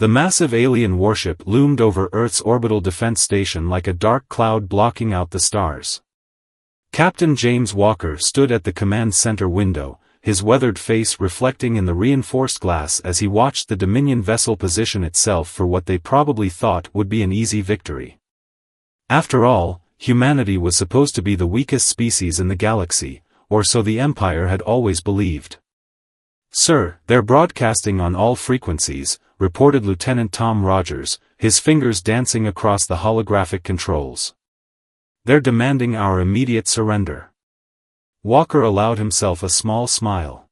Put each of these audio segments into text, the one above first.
The massive alien warship loomed over Earth's orbital defense station like a dark cloud blocking out the stars. Captain James Walker stood at the command center window, his weathered face reflecting in the reinforced glass as he watched the Dominion vessel position itself for what they probably thought would be an easy victory. After all, humanity was supposed to be the weakest species in the galaxy, or so the Empire had always believed. "Sir, they're broadcasting on all frequencies," reported Lieutenant Tom Rogers, his fingers dancing across the holographic controls. "They're demanding our immediate surrender." Walker allowed himself a small smile.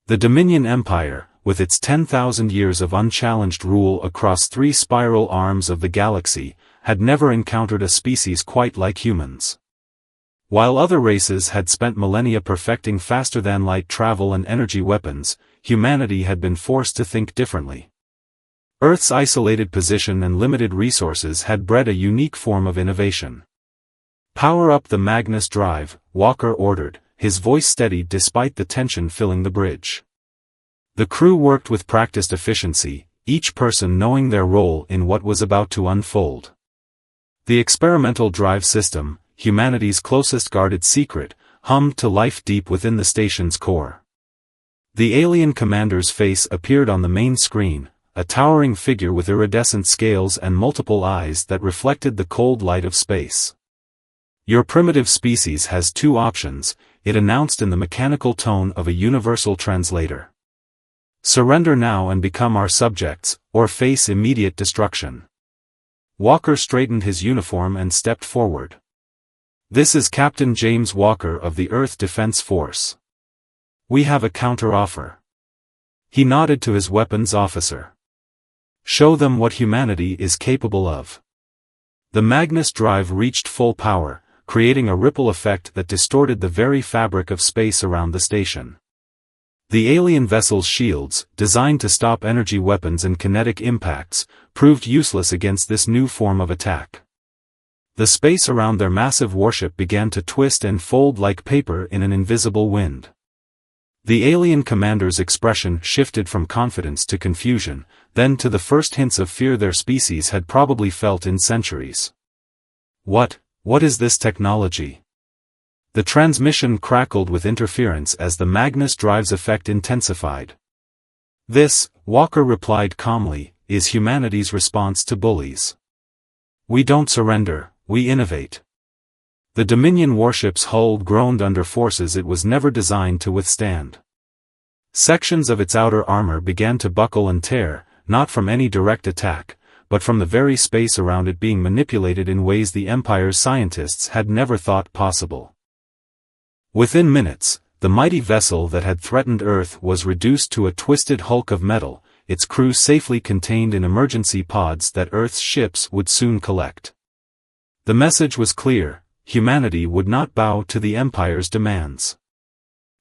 The Dominion Empire, with its 10,000 years of unchallenged rule across 3 spiral arms of the galaxy, had never encountered a species quite like humans. While other races had spent millennia perfecting faster-than-light travel and energy weapons, humanity had been forced to think differently. Earth's isolated position and limited resources had bred a unique form of innovation. "Power up the Magnus drive," Walker ordered, his voice steady despite the tension filling the bridge. The crew worked with practiced efficiency, each person knowing their role in what was about to unfold. The experimental drive system, humanity's closest guarded secret, hummed to life deep within the station's core. The alien commander's face appeared on the main screen, a towering figure with iridescent scales and multiple eyes that reflected the cold light of space. "Your primitive species has 2 options," it announced in the mechanical tone of a universal translator. "Surrender now and become our subjects, or face immediate destruction." Walker straightened his uniform and stepped forward. "This is Captain James Walker of the Earth Defense Force. We have a counter-offer." He nodded to his weapons officer. "Show them what humanity is capable of." The Magnus drive reached full power, creating a ripple effect that distorted the very fabric of space around the station. The alien vessel's shields, designed to stop energy weapons and kinetic impacts, proved useless against this new form of attack. The space around their massive warship began to twist and fold like paper in an invisible wind. The alien commander's expression shifted from confidence to confusion, then to the first hints of fear their species had probably felt in centuries. What is this technology?" The transmission crackled with interference as the Magnus drive's effect intensified. "This," Walker replied calmly, "is humanity's response to bullies. We don't surrender, we innovate." The Dominion warship's hull groaned under forces it was never designed to withstand. Sections of its outer armor began to buckle and tear, not from any direct attack, but from the very space around it being manipulated in ways the Empire's scientists had never thought possible. Within minutes, the mighty vessel that had threatened Earth was reduced to a twisted hulk of metal, its crew safely contained in emergency pods that Earth's ships would soon collect. The message was clear: humanity would not bow to the Empire's demands.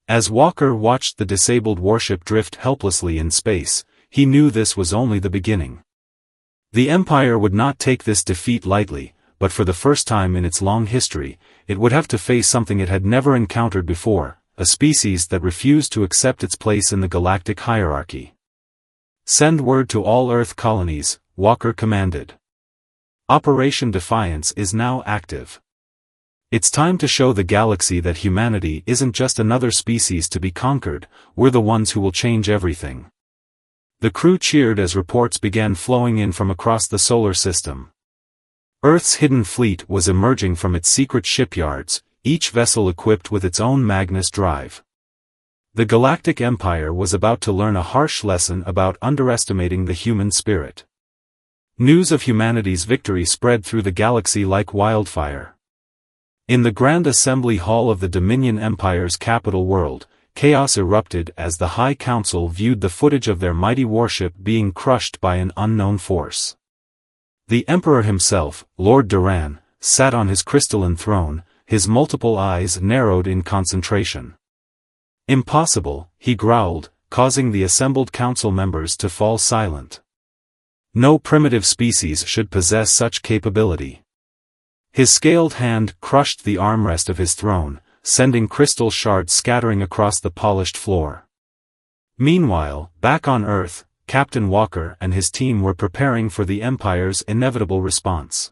As Walker watched the disabled warship drift helplessly in space, he knew this was only the beginning. The Empire would not take this defeat lightly, but for the first time in its long history, it would have to face something it had never encountered before, a species that refused to accept its place in the galactic hierarchy. "Send word to all Earth colonies," Walker commanded. "Operation Defiance is now active. It's time to show the galaxy that humanity isn't just another species to be conquered, we're the ones who will change everything." The crew cheered as reports began flowing in from across the solar system. Earth's hidden fleet was emerging from its secret shipyards, each vessel equipped with its own Magnus drive. The Galactic Empire was about to learn a harsh lesson about underestimating the human spirit. News of humanity's victory spread through the galaxy like wildfire. In the Grand Assembly Hall of the Dominion Empire's capital world, chaos erupted as the High Council viewed the footage of their mighty warship being crushed by an unknown force. The Emperor himself, Lord Duran, sat on his crystalline throne, his multiple eyes narrowed in concentration. "Impossible," he growled, causing the assembled council members to fall silent. No primitive species should possess such capability. His scaled hand crushed the armrest of his throne, sending crystal shards scattering across the polished floor. Meanwhile, back on Earth, Captain Walker and his team were preparing for the Empire's inevitable response.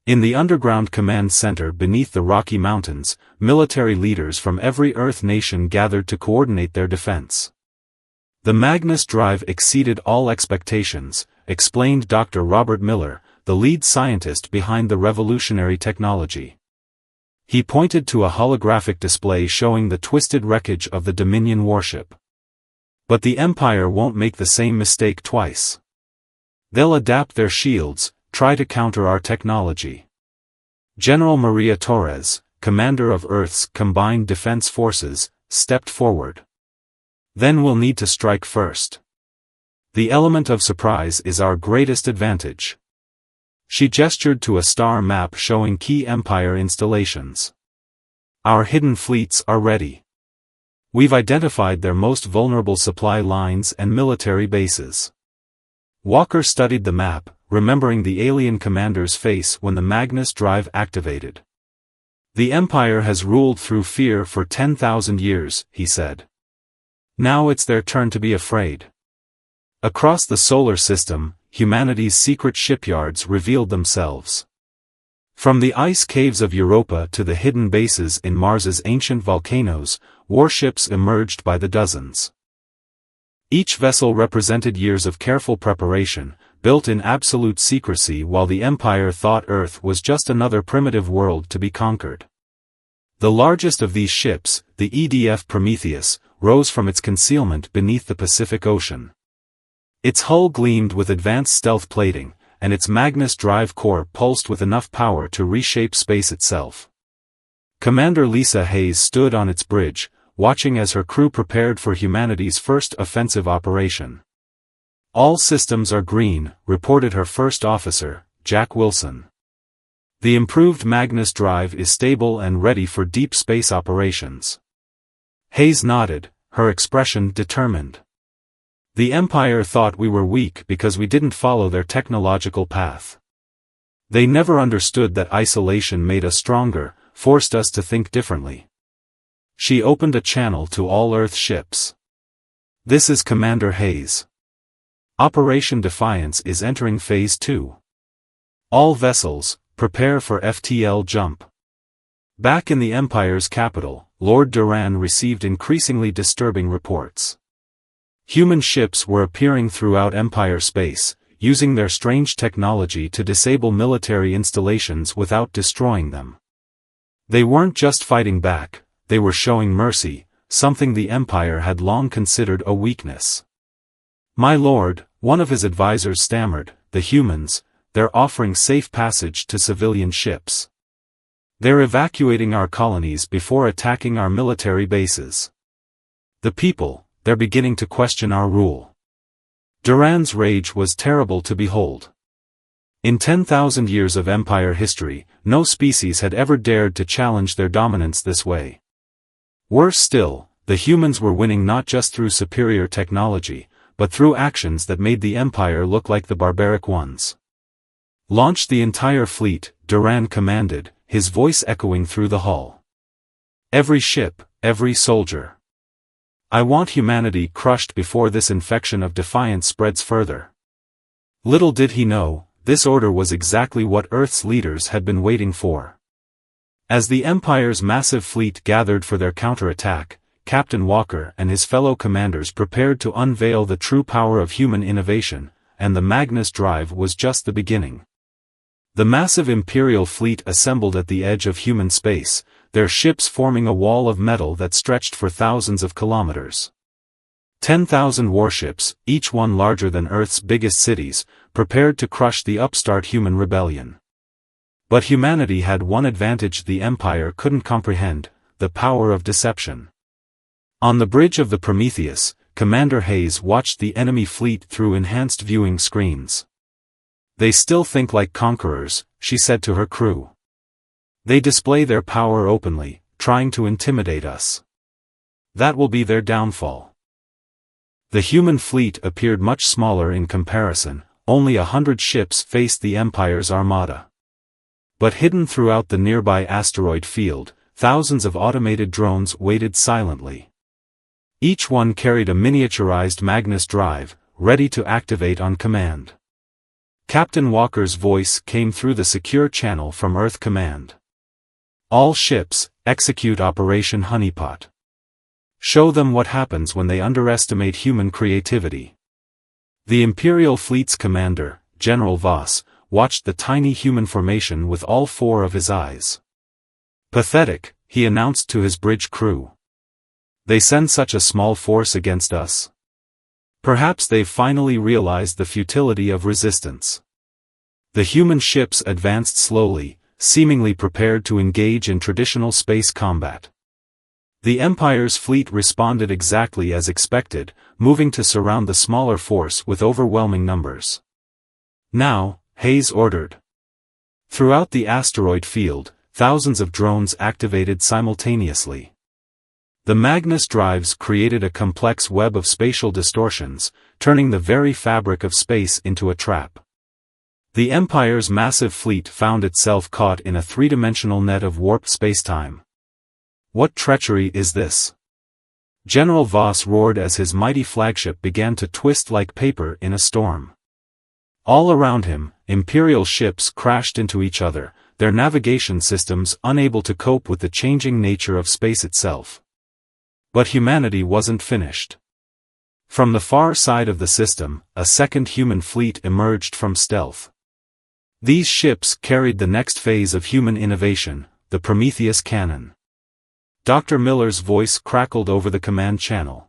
In the underground command center beneath the Rocky Mountains, military leaders from every Earth nation gathered to coordinate their defense. The Magnus drive exceeded all expectations, explained Dr. Robert Miller, the lead scientist behind the revolutionary technology. He pointed to a holographic display showing the twisted wreckage of the Dominion warship. But the Empire won't make the same mistake twice. They'll adapt their shields, try to counter our technology. General Maria Torres, commander of Earth's Combined Defense Forces, stepped forward. Then we'll need to strike first. The element of surprise is our greatest advantage. She gestured to a star map showing key Empire installations. Our hidden fleets are ready. We've identified their most vulnerable supply lines and military bases. Walker studied the map, remembering the alien commander's face when the Magnus drive activated. The Empire has ruled through fear for 10,000 years, he said. Now it's their turn to be afraid. Across the solar system, humanity's secret shipyards revealed themselves. From the ice caves of Europa to the hidden bases in Mars's ancient volcanoes, warships emerged by the dozens. Each vessel represented years of careful preparation, built in absolute secrecy while the Empire thought Earth was just another primitive world to be conquered. The largest of these ships, the EDF Prometheus, rose from its concealment beneath the Pacific Ocean. Its hull gleamed with advanced stealth plating, and its Magnus drive core pulsed with enough power to reshape space itself. Commander Lisa Hayes stood on its bridge, watching as her crew prepared for humanity's first offensive operation. All systems are green, reported her first officer, Jack Wilson. The improved Magnus drive is stable and ready for deep space operations. Hayes nodded, her expression determined. The Empire thought we were weak because we didn't follow their technological path. They never understood that isolation made us stronger, forced us to think differently. She opened a channel to all Earth ships. This is Commander Hayes. Operation Defiance is entering Phase 2. All vessels, prepare for FTL jump. Back in the Empire's capital, Lord Duran received increasingly disturbing reports. Human ships were appearing throughout Empire space, using their strange technology to disable military installations without destroying them. They weren't just fighting back, they were showing mercy, something the Empire had long considered a weakness. My lord, one of his advisors stammered, the humans, they're offering safe passage to civilian ships. They're evacuating our colonies before attacking our military bases. The people, they're beginning to question our rule. Duran's rage was terrible to behold. In 10,000 years of Empire history, no species had ever dared to challenge their dominance this way. Worse still, the humans were winning not just through superior technology, but through actions that made the Empire look like the barbaric ones. Launch the entire fleet, Duran commanded, his voice echoing through the hull. Every ship, every soldier. I want humanity crushed before this infection of defiance spreads further. Little did he know, this order was exactly what Earth's leaders had been waiting for. As the Empire's massive fleet gathered for their counterattack, Captain Walker and his fellow commanders prepared to unveil the true power of human innovation, and the Magnus drive was just the beginning. The massive Imperial fleet assembled at the edge of human space, their ships forming a wall of metal that stretched for thousands of kilometers. 10,000 warships, each one larger than Earth's biggest cities, prepared to crush the upstart human rebellion. But humanity had one advantage the Empire couldn't comprehend, the power of deception. On the bridge of the Prometheus, Commander Hayes watched the enemy fleet through enhanced viewing screens. They still think like conquerors, she said to her crew. They display their power openly, trying to intimidate us. That will be their downfall. The human fleet appeared much smaller in comparison, only 100 ships faced the Empire's armada. But hidden throughout the nearby asteroid field, thousands of automated drones waited silently. Each one carried a miniaturized Magnus drive, ready to activate on command. Captain Walker's voice came through the secure channel from Earth Command. All ships, execute Operation Honeypot. Show them what happens when they underestimate human creativity. The Imperial Fleet's commander, General Voss, watched the tiny human formation with all four of his eyes. Pathetic, he announced to his bridge crew. They send such a small force against us. Perhaps they've finally realized the futility of resistance. The human ships advanced slowly, seemingly prepared to engage in traditional space combat. The Empire's fleet responded exactly as expected, moving to surround the smaller force with overwhelming numbers. Now, Hayes ordered. Throughout the asteroid field, thousands of drones activated simultaneously. The Magnus drives created a complex web of spatial distortions, turning the very fabric of space into a trap. The Empire's massive fleet found itself caught in a three-dimensional net of warped spacetime. What treachery is this? General Voss roared as his mighty flagship began to twist like paper in a storm. All around him, Imperial ships crashed into each other, their navigation systems unable to cope with the changing nature of space itself. But humanity wasn't finished. From the far side of the system, a second human fleet emerged from stealth. These ships carried the next phase of human innovation, the Prometheus cannon. Dr. Miller's voice crackled over the command channel.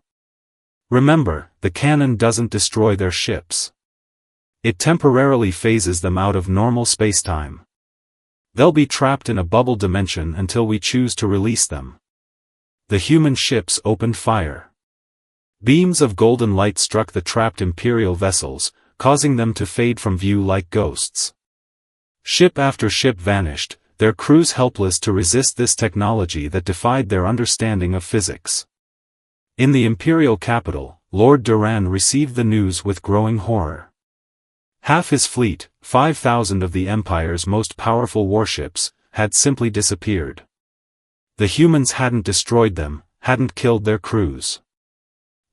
Remember, the cannon doesn't destroy their ships. It temporarily phases them out of normal spacetime. They'll be trapped in a bubble dimension until we choose to release them. The human ships opened fire. Beams of golden light struck the trapped Imperial vessels, causing them to fade from view like ghosts. Ship after ship vanished, their crews helpless to resist this technology that defied their understanding of physics. In the Imperial capital, Lord Duran received the news with growing horror. Half his fleet, 5,000 of the Empire's most powerful warships, had simply disappeared. The humans hadn't destroyed them, hadn't killed their crews.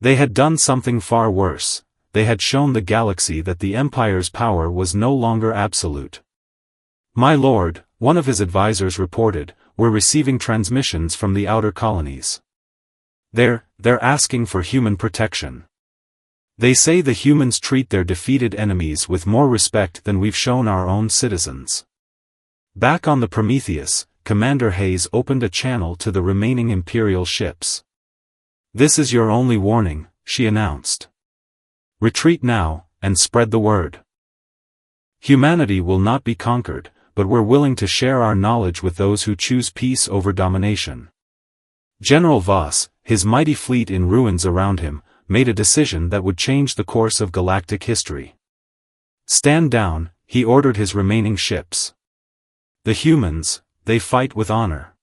They had done something far worse, they had shown the galaxy that the Empire's power was no longer absolute. My lord, one of his advisors reported, we're receiving transmissions from the outer colonies. They're asking for human protection. They say the humans treat their defeated enemies with more respect than we've shown our own citizens. Back on the Prometheus, Commander Hayes opened a channel to the remaining Imperial ships. This is your only warning, she announced. Retreat now, and spread the word. Humanity will not be conquered, but we're willing to share our knowledge with those who choose peace over domination. General Voss, his mighty fleet in ruins around him, made a decision that would change the course of galactic history. Stand down, he ordered his remaining ships. The humans, they fight with honor.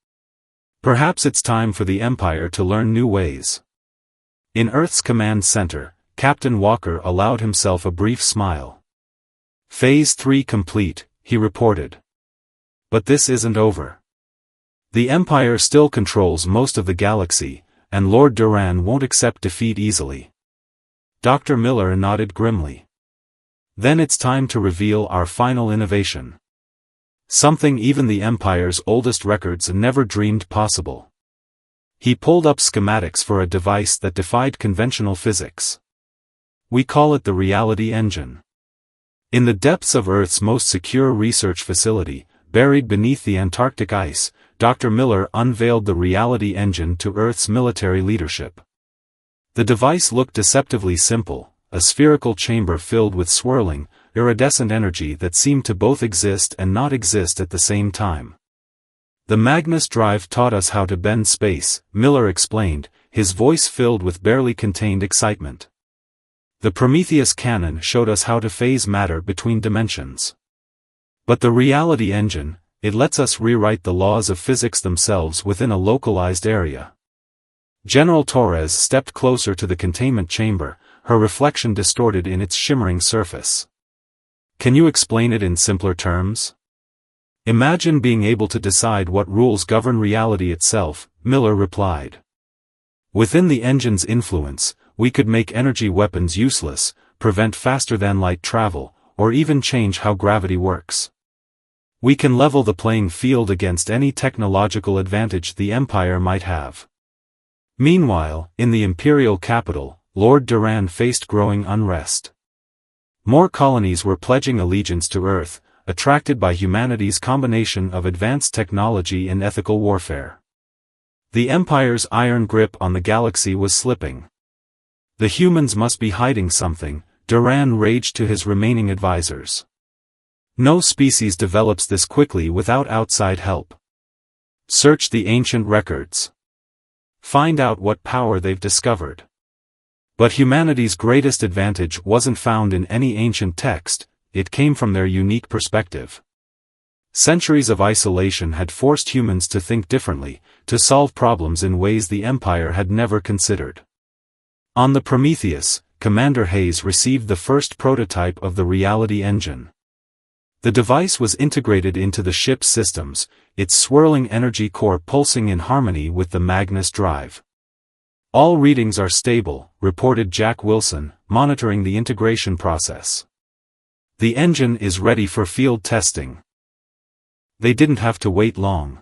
Perhaps it's time for the Empire to learn new ways. In Earth's command center, Captain Walker allowed himself a brief smile. Phase 3 complete, he reported. But this isn't over. The Empire still controls most of the galaxy, and Lord Duran won't accept defeat easily. Dr. Miller nodded grimly. Then it's time to reveal our final innovation. Something even the Empire's oldest records never dreamed possible. He pulled up schematics for a device that defied conventional physics. We call it the reality engine. In the depths of Earth's most secure research facility, buried beneath the Antarctic ice, Dr. Miller unveiled the reality engine to Earth's military leadership. The device looked deceptively simple, a spherical chamber filled with swirling, iridescent energy that seemed to both exist and not exist at the same time. The Magnus drive taught us how to bend space, Miller explained, his voice filled with barely contained excitement. The Prometheus cannon showed us how to phase matter between dimensions. But the reality engine, it lets us rewrite the laws of physics themselves within a localized area. General Torres stepped closer to the containment chamber, her reflection distorted in its shimmering surface. Can you explain it in simpler terms? Imagine being able to decide what rules govern reality itself, Miller replied. Within the engine's influence, we could make energy weapons useless, prevent faster-than-light travel, or even change how gravity works. We can level the playing field against any technological advantage the Empire might have. Meanwhile, in the Imperial capital, Lord Duran faced growing unrest. More colonies were pledging allegiance to Earth, attracted by humanity's combination of advanced technology and ethical warfare. The Empire's iron grip on the galaxy was slipping. The humans must be hiding something, Duran raged to his remaining advisors. No species develops this quickly without outside help. Search the ancient records. Find out what power they've discovered. But humanity's greatest advantage wasn't found in any ancient text, it came from their unique perspective. Centuries of isolation had forced humans to think differently, to solve problems in ways the Empire had never considered. On the Prometheus, Commander Hayes received the first prototype of the reality engine. The device was integrated into the ship's systems, its swirling energy core pulsing in harmony with the Magnus drive. All readings are stable, reported Jack Wilson, monitoring the integration process. The engine is ready for field testing. They didn't have to wait long.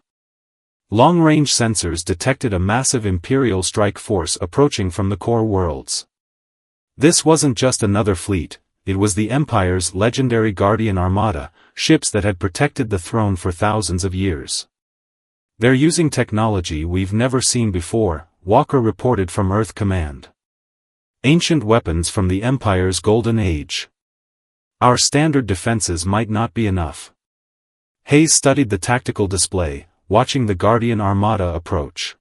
Long-range sensors detected a massive Imperial strike force approaching from the core worlds. This wasn't just another fleet, it was the Empire's legendary Guardian Armada, ships that had protected the throne for thousands of years. They're using technology we've never seen before, Walker reported from Earth Command. Ancient weapons from the Empire's golden age. Our standard defenses might not be enough. Hayes studied the tactical display, watching the Guardian Armada approach.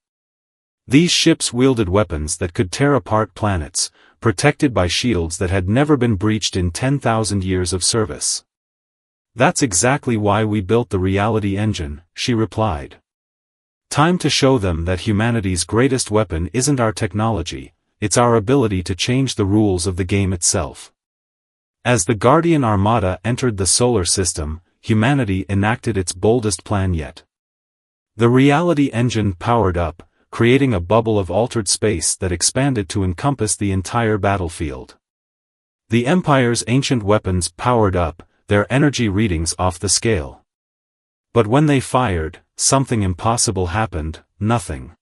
These ships wielded weapons that could tear apart planets, protected by shields that had never been breached in 10,000 years of service. That's exactly why we built the reality engine, she replied. Time to show them that humanity's greatest weapon isn't our technology, it's our ability to change the rules of the game itself. As the Guardian Armada entered the solar system, humanity enacted its boldest plan yet. The reality engine powered up, creating a bubble of altered space that expanded to encompass the entire battlefield. The Empire's ancient weapons powered up, their energy readings off the scale. But when they fired, something impossible happened, nothing.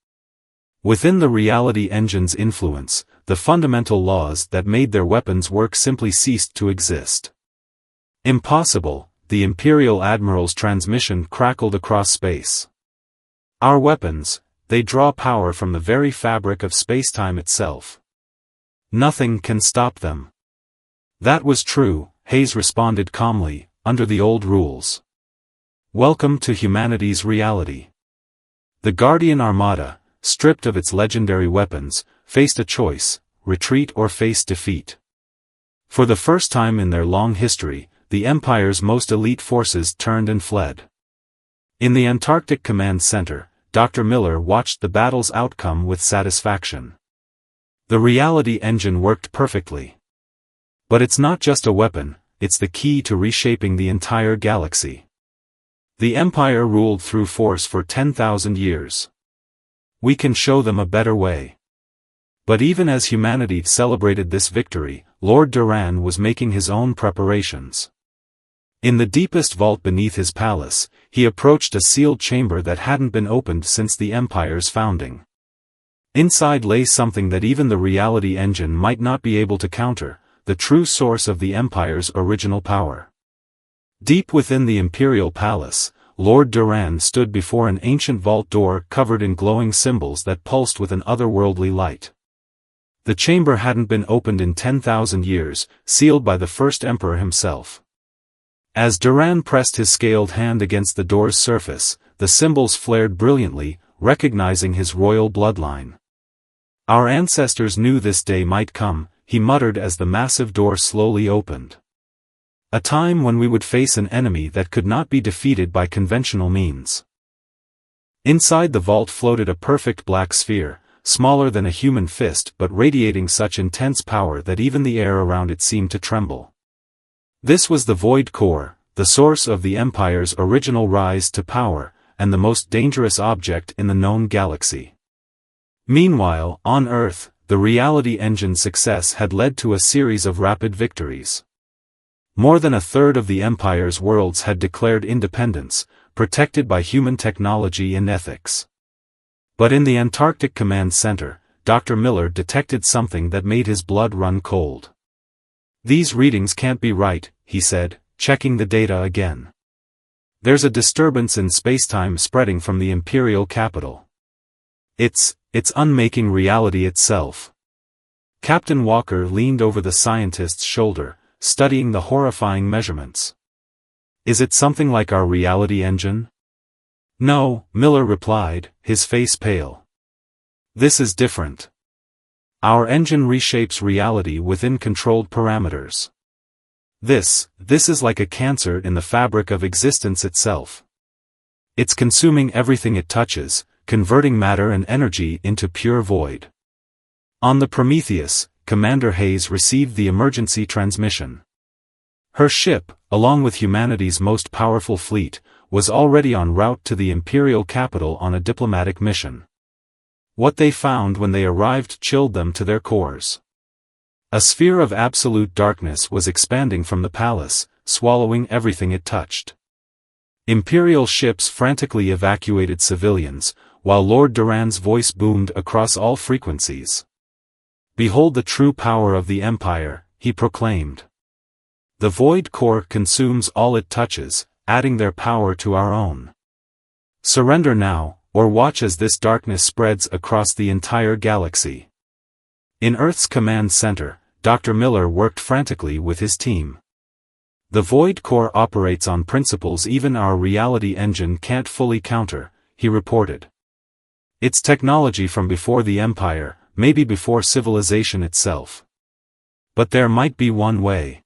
Within the reality engine's influence, the fundamental laws that made their weapons work simply ceased to exist. Impossible, the Imperial Admiral's transmission crackled across space. Our weapons, they draw power from the very fabric of spacetime itself. Nothing can stop them. That was true, Hayes responded calmly, under the old rules. Welcome to humanity's reality. The Guardian Armada, stripped of its legendary weapons, faced a choice, retreat or face defeat. For the first time in their long history, the Empire's most elite forces turned and fled. In the Antarctic Command Center, Dr. Miller watched the battle's outcome with satisfaction. The reality engine worked perfectly. But it's not just a weapon, it's the key to reshaping the entire galaxy. The Empire ruled through force for 10,000 years. We can show them a better way. But even as humanity celebrated this victory, Lord Duran was making his own preparations. In the deepest vault beneath his palace, he approached a sealed chamber that hadn't been opened since the Empire's founding. Inside lay something that even the reality engine might not be able to counter, the true source of the Empire's original power. Deep within the Imperial Palace, Lord Duran stood before an ancient vault door covered in glowing symbols that pulsed with an otherworldly light. The chamber hadn't been opened in 10,000 years, sealed by the first emperor himself. As Duran pressed his scaled hand against the door's surface, the symbols flared brilliantly, recognizing his royal bloodline. Our ancestors knew this day might come, he muttered as the massive door slowly opened. A time when we would face an enemy that could not be defeated by conventional means. Inside the vault floated a perfect black sphere, smaller than a human fist but radiating such intense power that even the air around it seemed to tremble. This was the Void Core, the source of the Empire's original rise to power, and the most dangerous object in the known galaxy. Meanwhile, on Earth, the reality engine's success had led to a series of rapid victories. More than a third of the Empire's worlds had declared independence, protected by human technology and ethics. But in the Antarctic Command Center, Dr. Miller detected something that made his blood run cold. "These readings can't be right," he said, checking the data again. "There's a disturbance in spacetime spreading from the Imperial capital. It's unmaking reality itself." Captain Walker leaned over the scientist's shoulder, studying the horrifying measurements. "Is it something like our reality engine?" "No," Miller replied, his face pale. "This is different. Our engine reshapes reality within controlled parameters. This is like a cancer in the fabric of existence itself. It's consuming everything it touches, converting matter and energy into pure void." On the Prometheus, Commander Hayes received the emergency transmission. Her ship, along with humanity's most powerful fleet, was already en route to the Imperial capital on a diplomatic mission. What they found when they arrived chilled them to their cores. A sphere of absolute darkness was expanding from the palace, swallowing everything it touched. Imperial ships frantically evacuated civilians, while Lord Duran's voice boomed across all frequencies. "Behold the true power of the Empire," he proclaimed. "The Void Core consumes all it touches, adding their power to our own. Surrender now, or watch as this darkness spreads across the entire galaxy." In Earth's command center, Dr. Miller worked frantically with his team. "The Void Core operates on principles even our reality engine can't fully counter," he reported. "It's technology from before the Empire, maybe before civilization itself. But there might be one way."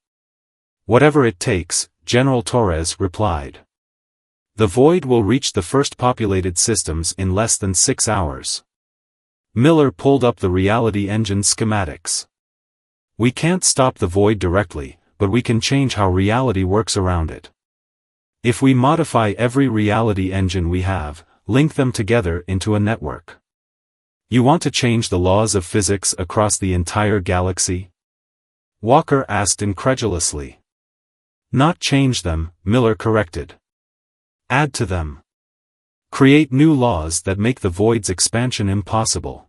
"Whatever it takes," General Torres replied. "The Void will reach the first populated systems in less than 6 hours." Miller pulled up the reality engine schematics. "We can't stop the Void directly, but we can change how reality works around it. If we modify every reality engine we have, link them together into a network." "You want to change the laws of physics across the entire galaxy?" Walker asked incredulously. "Not change them," Miller corrected. "Add to them. Create new laws that make the Void's expansion impossible.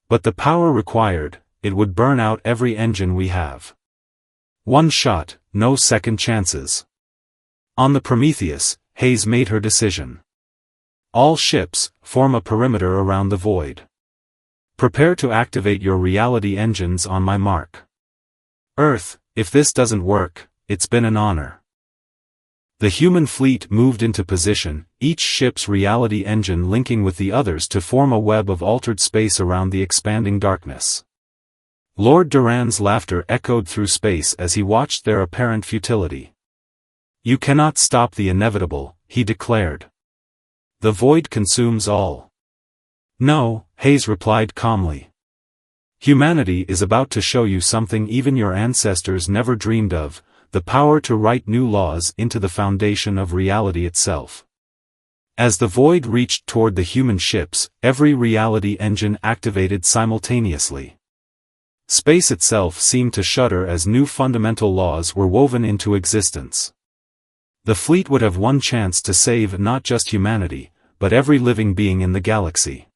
But the power required, it would burn out every engine we have. One shot, no second chances." On the Prometheus, Hayes made her decision. "All ships, form a perimeter around the Void. Prepare to activate your reality engines on my mark. Earth, if this doesn't work, it's been an honor." The human fleet moved into position, each ship's reality engine linking with the others to form a web of altered space around the expanding darkness. Lord Duran's laughter echoed through space as he watched their apparent futility. "You cannot stop the inevitable," he declared. "The Void consumes all." "No," Hayes replied calmly. "Humanity is about to show you something even your ancestors never dreamed of, the power to write new laws into the foundation of reality itself." As the Void reached toward the human ships, every reality engine activated simultaneously. Space itself seemed to shudder as new fundamental laws were woven into existence. The fleet would have one chance to save not just humanity, but every living being in the galaxy.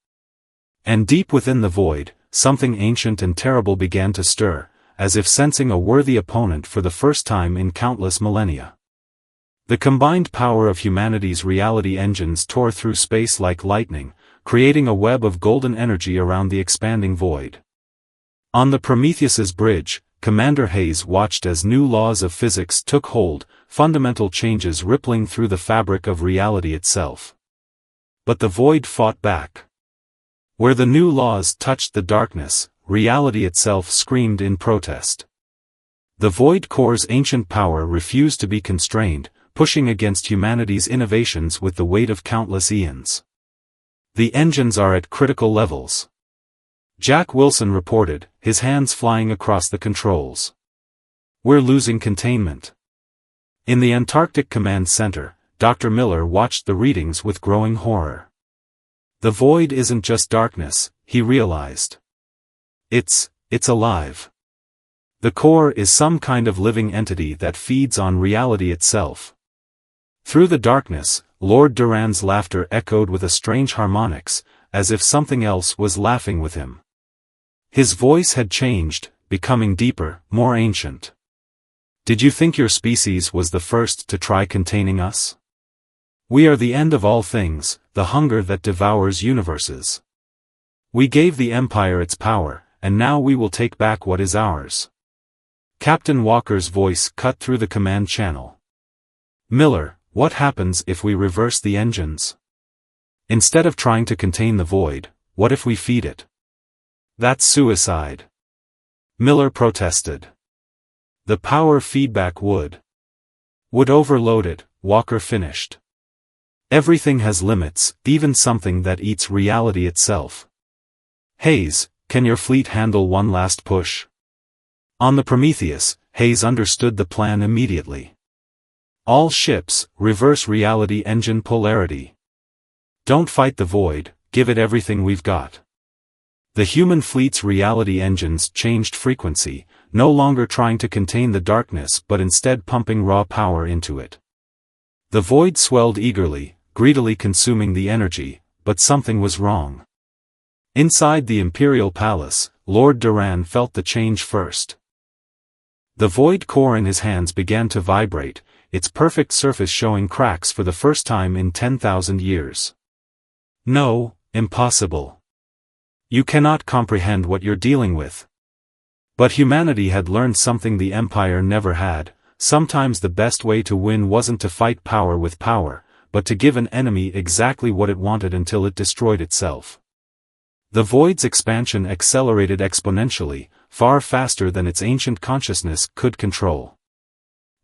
And deep within the Void, something ancient and terrible began to stir, as if sensing a worthy opponent for the first time in countless millennia. The combined power of humanity's reality engines tore through space like lightning, creating a web of golden energy around the expanding Void. On the Prometheus's bridge, Commander Hayes watched as new laws of physics took hold, fundamental changes rippling through the fabric of reality itself. But the Void fought back. Where the new laws touched the darkness, reality itself screamed in protest. The Void Core's ancient power refused to be constrained, pushing against humanity's innovations with the weight of countless eons. "The engines are at critical levels," Jack Wilson reported, his hands flying across the controls. "We're losing containment." In the Antarctic Command Center, Dr. Miller watched the readings with growing horror. The Void isn't just darkness, he realized. It's alive. The core is some kind of living entity that feeds on reality itself. Through the darkness, Lord Duran's laughter echoed with a strange harmonics, as if something else was laughing with him. His voice had changed, becoming deeper, more ancient. Did you think your species was the first to try containing us? We are the end of all things, the hunger that devours universes. We gave the Empire its power, and now we will take back what is ours. Captain Walker's voice cut through the command channel. Miller, what happens if we reverse the engines? Instead of trying to contain the void, what if we feed it? That's suicide. Miller protested. The power feedback would overload it, Walker finished. Everything has limits, even something that eats reality itself. Hayes, can your fleet handle one last push? On the Prometheus, Hayes understood the plan immediately. All ships, reverse reality engine polarity. Don't fight the void, give it everything we've got. The human fleet's reality engines changed frequency, no longer trying to contain the darkness but instead pumping raw power into it. The void swelled eagerly, greedily consuming the energy, but something was wrong. Inside the Imperial Palace, Lord Duran felt the change first. The void core in his hands began to vibrate, its perfect surface showing cracks for the first time in 10,000 years. No, impossible. You cannot comprehend what you're dealing with. But humanity had learned something the Empire never had. Sometimes the best way to win wasn't to fight power with power, but to give an enemy exactly what it wanted until it destroyed itself. The void's expansion accelerated exponentially, far faster than its ancient consciousness could control.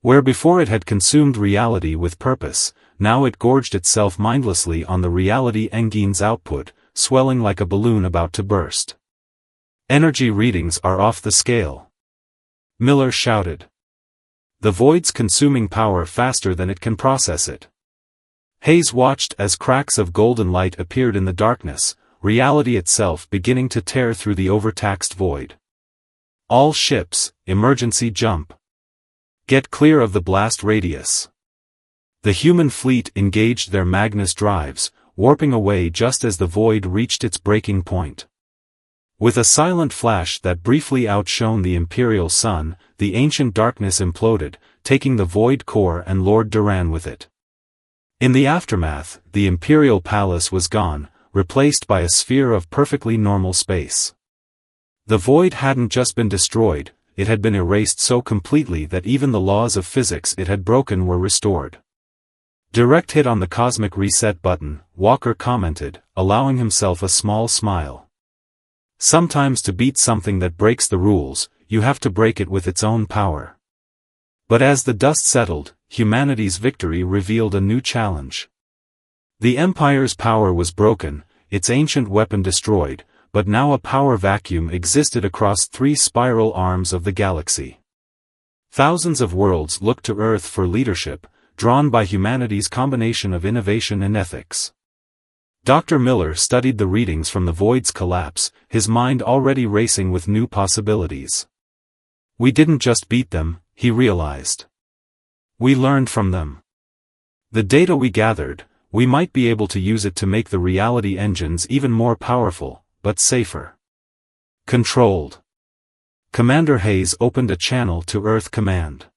Where before it had consumed reality with purpose, now it gorged itself mindlessly on the reality engine's output, swelling like a balloon about to burst. Energy readings are off the scale. Miller shouted. The void's consuming power faster than it can process it. Hayes watched as cracks of golden light appeared in the darkness, reality itself beginning to tear through the overtaxed void. All ships, emergency jump. Get clear of the blast radius. The human fleet engaged their Magnus drives, warping away just as the void reached its breaking point. With a silent flash that briefly outshone the Imperial sun, the ancient darkness imploded, taking the void core and Lord Duran with it. In the aftermath, the Imperial Palace was gone, replaced by a sphere of perfectly normal space. The void hadn't just been destroyed, it had been erased so completely that even the laws of physics it had broken were restored. Direct hit on the cosmic reset button, Walker commented, allowing himself a small smile. Sometimes to beat something that breaks the rules, you have to break it with its own power. But as the dust settled, humanity's victory revealed a new challenge. The Empire's power was broken, its ancient weapon destroyed, but now a power vacuum existed across 3 spiral arms of the galaxy. Thousands of worlds looked to Earth for leadership, drawn by humanity's combination of innovation and ethics. Dr. Miller studied the readings from the void's collapse, his mind already racing with new possibilities. We didn't just beat them, he realized. We learned from them. The data we gathered, we might be able to use it to make the reality engines even more powerful, but safer. Controlled. Commander Hayes opened a channel to Earth Command.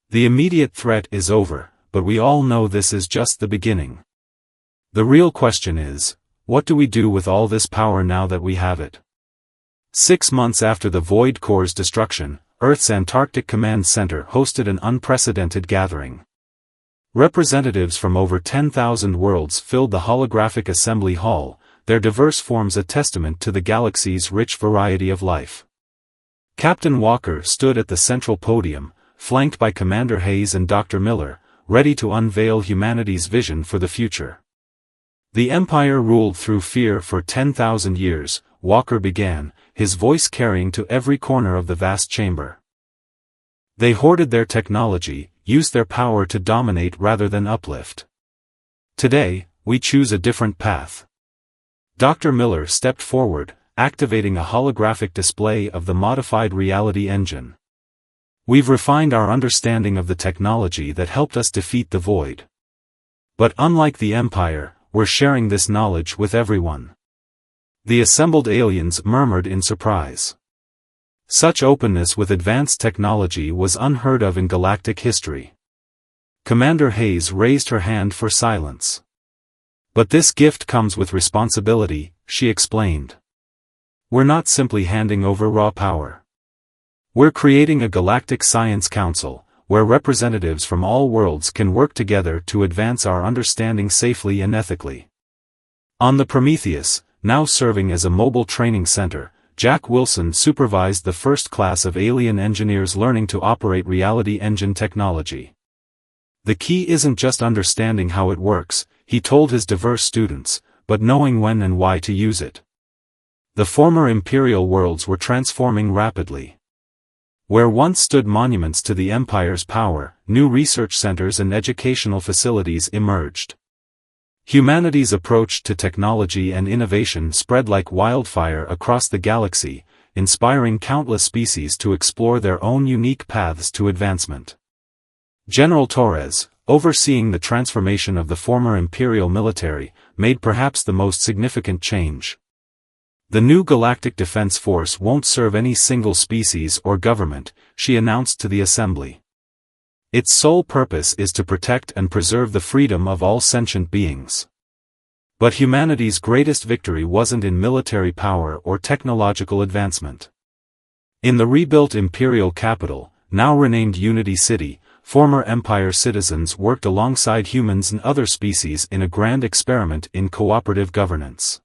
The immediate threat is over, but we all know this is just the beginning. The real question is, what do we do with all this power now that we have it? 6 months after the Void Core's destruction, Earth's Antarctic Command Center hosted an unprecedented gathering. Representatives from over 10,000 worlds filled the holographic assembly hall, their diverse forms a testament to the galaxy's rich variety of life. Captain Walker stood at the central podium, flanked by Commander Hayes and Dr. Miller, ready to unveil humanity's vision for the future. The Empire ruled through fear for 10,000 years, Walker began, his voice carrying to every corner of the vast chamber. They hoarded their technology, used their power to dominate rather than uplift. Today, we choose a different path. Dr. Miller stepped forward, activating a holographic display of the modified reality engine. We've refined our understanding of the technology that helped us defeat the Void. But unlike the Empire, we're sharing this knowledge with everyone. The assembled aliens murmured in surprise. Such openness with advanced technology was unheard of in galactic history. Commander Hayes raised her hand for silence. But this gift comes with responsibility, she explained. We're not simply handing over raw power. We're creating a galactic science council, where representatives from all worlds can work together to advance our understanding safely and ethically. On the Prometheus, now serving as a mobile training center, Jack Wilson supervised the first class of alien engineers learning to operate reality engine technology. The key isn't just understanding how it works, he told his diverse students, but knowing when and why to use it. The former Imperial worlds were transforming rapidly. Where once stood monuments to the Empire's power, new research centers and educational facilities emerged. Humanity's approach to technology and innovation spread like wildfire across the galaxy, inspiring countless species to explore their own unique paths to advancement. General Torres, overseeing the transformation of the former Imperial military, made perhaps the most significant change. The new Galactic Defense Force won't serve any single species or government, she announced to the Assembly. Its sole purpose is to protect and preserve the freedom of all sentient beings. But humanity's greatest victory wasn't in military power or technological advancement. In the rebuilt Imperial capital, now renamed Unity City, former Empire citizens worked alongside humans and other species in a grand experiment in cooperative governance.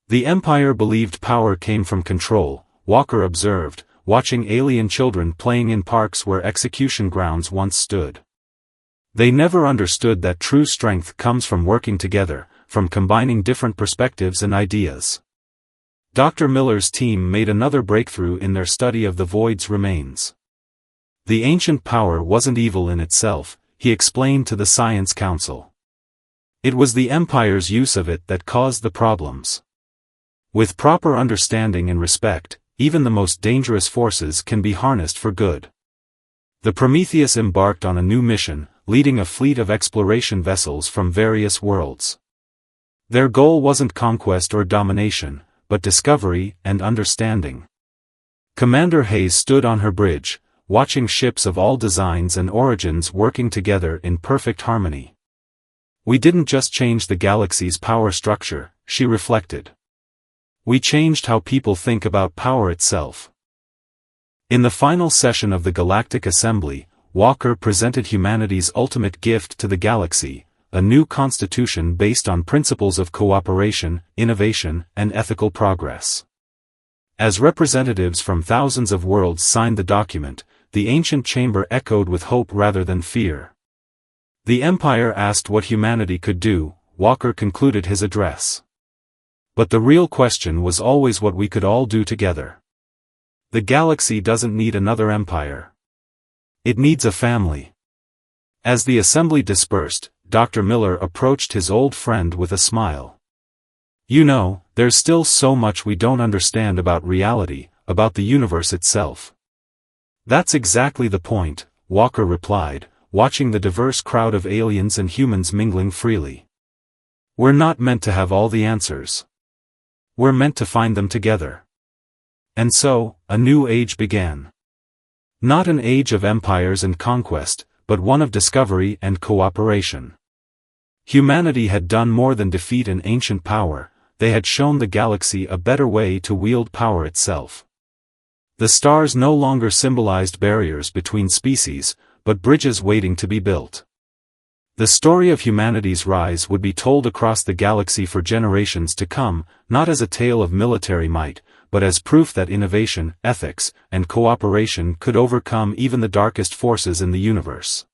The Empire believed power came from control, Walker observed, watching alien children playing in parks where execution grounds once stood. They never understood that true strength comes from working together, from combining different perspectives and ideas. Dr. Miller's team made another breakthrough in their study of the Void's remains. The ancient power wasn't evil in itself, he explained to the Science Council. It was the Empire's use of it that caused the problems. With proper understanding and respect, even the most dangerous forces can be harnessed for good. The Prometheus embarked on a new mission, leading a fleet of exploration vessels from various worlds. Their goal wasn't conquest or domination, but discovery and understanding. Commander Hayes stood on her bridge, watching ships of all designs and origins working together in perfect harmony. We didn't just change the galaxy's power structure, she reflected. We changed how people think about power itself. In the final session of the Galactic Assembly, Walker presented humanity's ultimate gift to the galaxy, a new constitution based on principles of cooperation, innovation, and ethical progress. As representatives from thousands of worlds signed the document, the ancient chamber echoed with hope rather than fear. The Empire asked what humanity could do, Walker concluded his address. But the real question was always what we could all do together. The galaxy doesn't need another empire. It needs a family. As the assembly dispersed, Dr. Miller approached his old friend with a smile. You know, there's still so much we don't understand about reality, about the universe itself. That's exactly the point, Walker replied, watching the diverse crowd of aliens and humans mingling freely. We're not meant to have all the answers. We're meant to find them together. And so, a new age began. Not an age of empires and conquest, but one of discovery and cooperation. Humanity had done more than defeat an ancient power, they had shown the galaxy a better way to wield power itself. The stars no longer symbolized barriers between species, but bridges waiting to be built. The story of humanity's rise would be told across the galaxy for generations to come, not as a tale of military might, but as proof that innovation, ethics, and cooperation could overcome even the darkest forces in the universe.